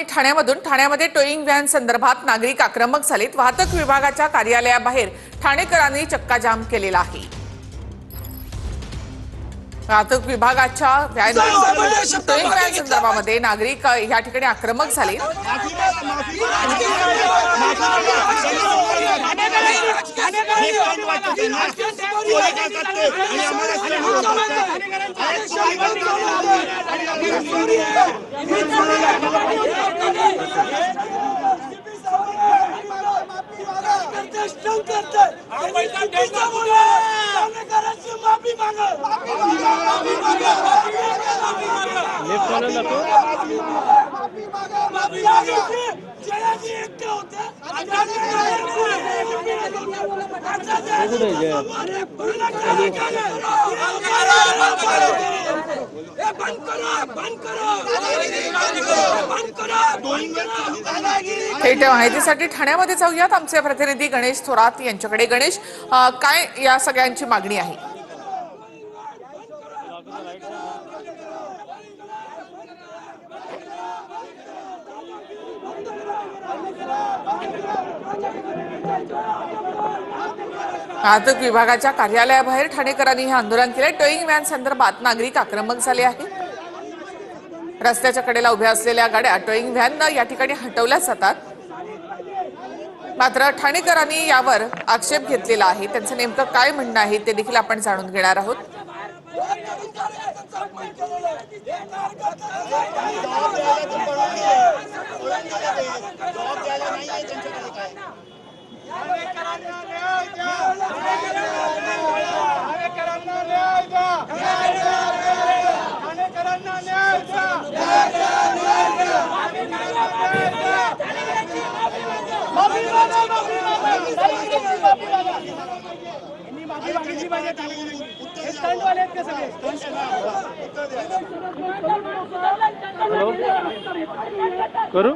ठाण्यामध्ये towing van संदर्भात नागरिक आक्रमक झालेत। वाहतूक विभागाच्या कार्यालयाबाहेर ठाणेकरांनी चक्काजाम केलेला आहे। वाहतूक विभागाच्या टोईंग व्हॅन संदर्भामध्ये नागरिक या ठिकाणी आक्रमक झाले। थेट माहितीसाठी ठाण्यामध्ये जाऊयात। आमचे प्रतिनिधी गणेश थोरात यांच्याकडे। गणेश, काय या सगळ्यांची मागणी आहे? वाहतूक विभागाच्या कार्यालयाबाहेर ठाणेकरांनी हे आंदोलन केले। टोईंग व्हॅन संदर्भात नागरिक आक्रमक झाले आहेत। रस्त्याच्या कडेला उभ्या असलेल्या गाड्या टोईंग व्हॅन या ठिकाणी हटवल्या जातात। मात्र ठाणेकरांनी यावर आक्षेप घेतलेला आहे। त्यांचं नेमकं काय म्हणणं आहे ते देखील आपण जाणून घेणार आहोत। करू